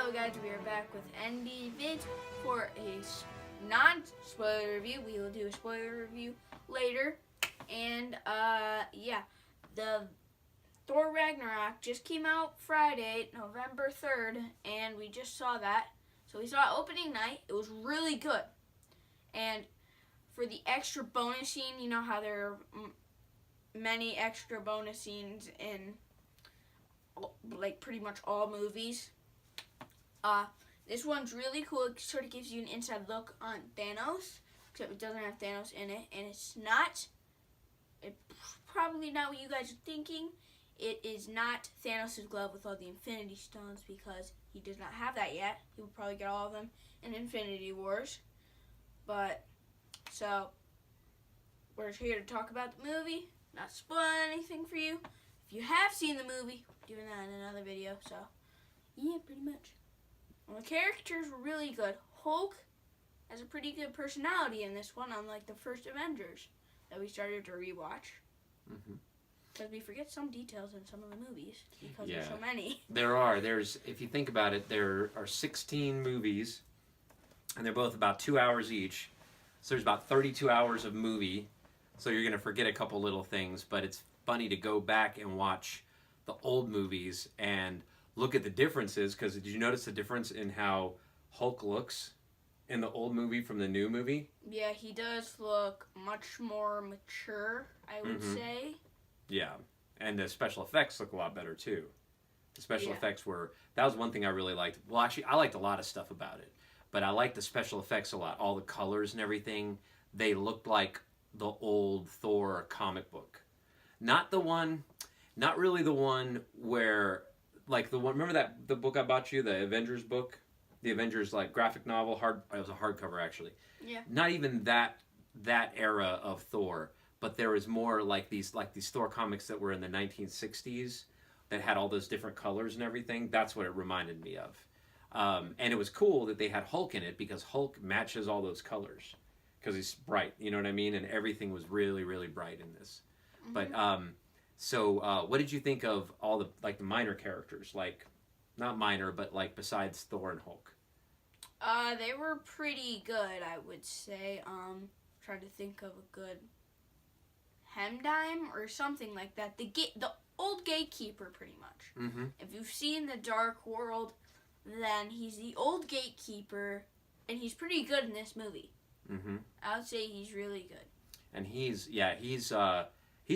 Hello guys, we are back with NB Vids for a non-spoiler review. We will do a spoiler review later. And yeah, the Thor Ragnarok just came out Friday, November 3rd, and we just saw that. So we saw it opening night. It was really good. And for the extra bonus scene, you know how there are many extra bonus scenes in like pretty much all movies. This one's really cool. It sort of gives you an inside look on Thanos, except it doesn't have Thanos in it, and it's probably not what you guys are thinking. It is not Thanos' glove with all the Infinity Stones, because he does not have that yet. He will probably get all of them in Infinity Wars. But, so, we're here to talk about the movie, not spoil anything for you. If you have seen the movie, we're doing that in another video, so, yeah, pretty much. Well, the characters were really good. Hulk has a pretty good personality in this one, unlike the first Avengers that we started to rewatch. Because we forget some details in some of the movies because there's so many. If you think about it, there are 16 movies, and they're both about 2 hours each. So there's about 32 hours of movie. So you're going to forget a couple little things, but it's funny to go back and watch the old movies and look at the differences, because did you notice the difference in how Hulk looks in the old movie from the new movie? Yeah, he does look much more mature, I would say. Yeah, and the special effects look a lot better too. The special effects that was one thing I really liked. Well, actually, I liked a lot of stuff about it, but I liked the special effects a lot. All the colors and everything, they looked like the old Thor comic book. Not really the one where, like the one, remember the book I bought you, the Avengers book? The Avengers like graphic novel, it was a hardcover actually. Yeah. Not even that era of Thor, but there was more like these Thor comics that were in the 1960s that had all those different colors and everything. That's what it reminded me of. And it was cool that they had Hulk in it, because Hulk matches all those colors because he's bright, you know what I mean? And everything was really, really bright in this. But so what did you think of all the minor characters? Like, not minor, but like besides Thor and Hulk? They were pretty good, I would say. Trying to think of a good Hemdime or something like that. The old gatekeeper, pretty much. If you've seen The Dark World, then he's the old gatekeeper, and he's pretty good in this movie. I would say he's really good. And he's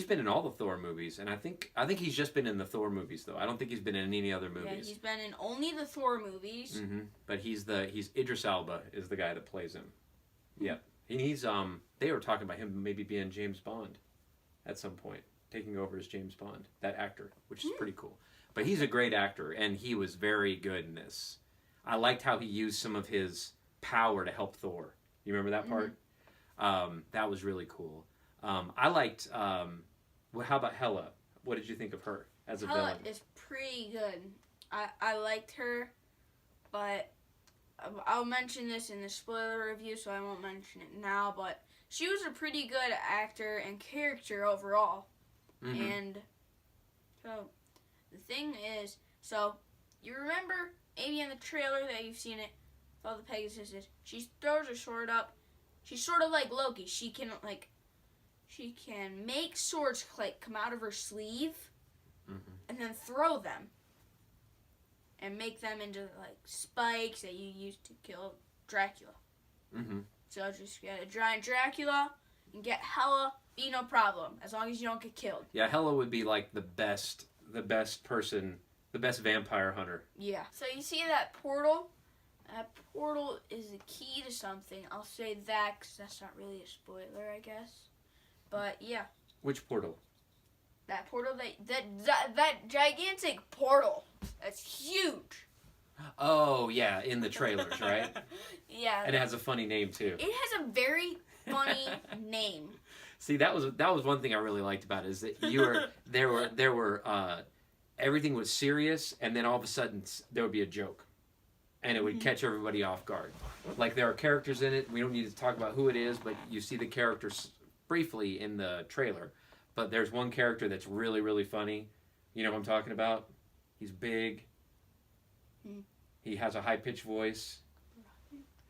been in all the Thor movies, and I think he's just been in the Thor movies though. I don't think he's been in any other movies. Yeah, he's been in only the Thor movies. But he's Idris Elba is the guy that plays him. Yep. And they were talking about him maybe being James Bond at some point, taking over as James Bond, that actor, which is pretty cool. But he's a great actor, and he was very good in this. I liked how he used some of his power to help Thor. You remember that part? That was really cool. I liked, how about Hela? What did you think of her as a villain? Hela is pretty good. I liked her, but I'll mention this in the spoiler review, so I won't mention it now, but she was a pretty good actor and character overall. And so the thing is, so you remember maybe in the trailer that you've seen it, with all the Pegasuses, she throws her sword up. She's sort of like Loki. She can make swords come out of her sleeve and then throw them and make them into like spikes that you use to kill Dracula. So just get a giant Dracula and get Hela, be no problem, as long as you don't get killed. Yeah, Hela would be like the best person, the best vampire hunter. Yeah. So you see that portal? That portal is the key to something. I'll say that because that's not really a spoiler, I guess. But yeah. Which portal? That portal, that gigantic portal. That's huge. Oh yeah, in the trailers, right? Yeah. And it has a funny name too. It has a very funny name. See, that was one thing I really liked about it, is that there were everything was serious, and then all of a sudden there would be a joke, and it would catch everybody off guard. Like, there are characters in it. We don't need to talk about who it is, but you see the characters briefly in the trailer. But there's one character that's really, really funny. You know what I'm talking about? He's big. He has a high pitched voice.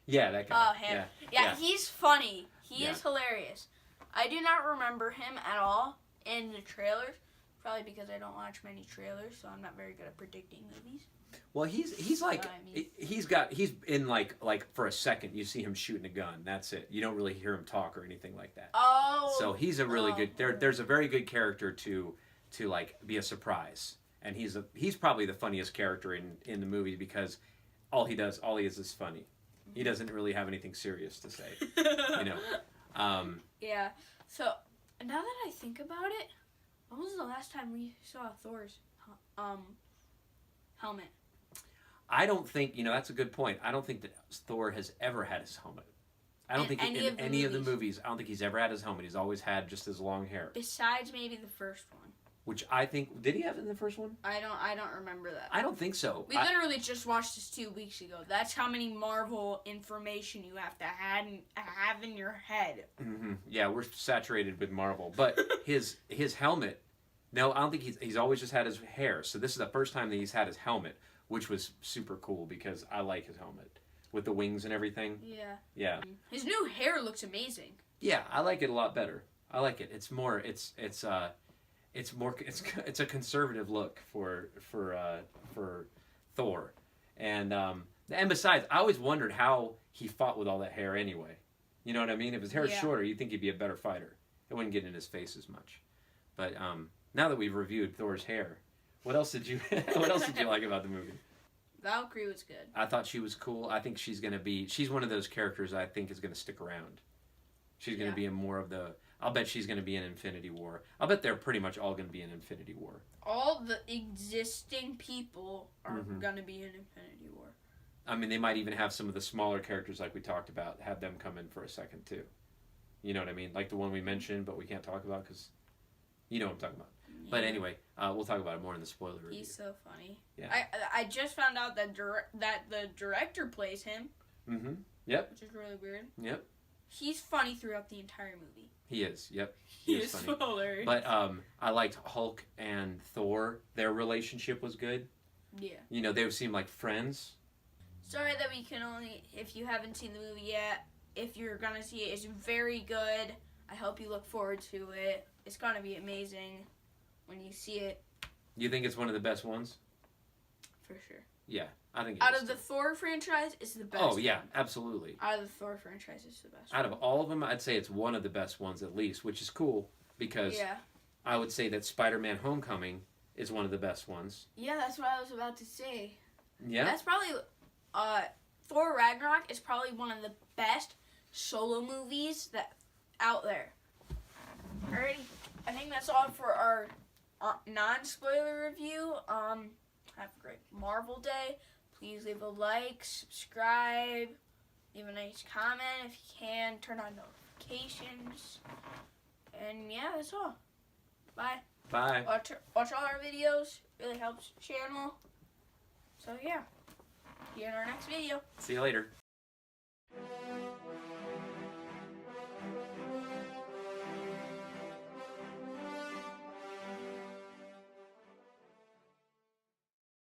Yeah, that guy. Oh, him. Yeah. Yeah, he's funny. He Yeah. is hilarious. I do not remember him at all in the trailers. Probably because I don't watch many trailers, so I'm not very good at predicting movies. Well, he's like I mean- he's in like for a second you see him shooting a gun. That's it. You don't really hear him talk or anything like that. Oh. So he's a really good. There's a very good character to like be a surprise, and he's probably the funniest character in the movie because all he is funny. He doesn't really have anything serious to say. You know. Yeah. So now that I think about it, when was the last time we saw Thor's helmet? I don't think that's a good point. I don't think that Thor has ever had his helmet. I don't think in any of the movies. I don't think he's ever had his helmet. He's always had just his long hair. Besides maybe the first one. Which I think did he have it in the first one? I don't remember that. I don't think so. We literally just watched this 2 weeks ago. That's how many Marvel information you have to have in your head. Mm-hmm. Yeah, we're saturated with Marvel, but his helmet. No, I don't think he's always just had his hair. So this is the first time that he's had his helmet, which was super cool because I like his helmet with the wings and everything. Yeah. Yeah. His new hair looks amazing. Yeah, I like it a lot better. I like it. It's more. It's a conservative look for Thor, and besides, I always wondered how he fought with all that hair anyway. You know what I mean? If his hair is shorter, you'd think he'd be a better fighter. It wouldn't get in his face as much. But now that we've reviewed Thor's hair, what else did you like about the movie? Valkyrie was good. I thought she was cool. I think she's one of those characters I think is gonna stick around. She's gonna be in more of the. I'll bet she's going to be in Infinity War. I'll bet they're pretty much all going to be in Infinity War. All the existing people are going to be in Infinity War. I mean, they might even have some of the smaller characters like we talked about, have them come in for a second too. You know what I mean? Like the one we mentioned, but we can't talk about because you know what I'm talking about. Yeah. But anyway, we'll talk about it more in the spoiler review. He's so funny. Yeah. I just found out that the director plays him. Mm-hmm. Yep. Which is really weird. Yep. He's funny throughout the entire movie. He is, yep. He is funny. Hilarious. But I liked Hulk and Thor. Their relationship was good. Yeah. You know, they seem like friends. Sorry that we can only, if you haven't seen the movie yet, if you're going to see it, it's very good. I hope you look forward to it. It's going to be amazing when you see it. You think it's one of the best ones? For sure. Yeah, I think it out is of the Thor franchise, it's the best. Oh, yeah, absolutely. Out of the Thor franchise, it's the best. Out of all of them, I'd say it's one of the best ones at least, which is cool because I would say that Spider-Man Homecoming is one of the best ones. Yeah, that's what I was about to say. Yeah? That's probably, Thor Ragnarok is probably one of the best solo movies that out there. Alrighty, I think that's all for our non-spoiler review. Have a great Marvel day. Please leave a like, subscribe, leave a nice comment if you can, turn on notifications. And yeah, that's all. Bye. Bye. Watch all our videos. Really helps the channel. So yeah. See you in our next video. See you later.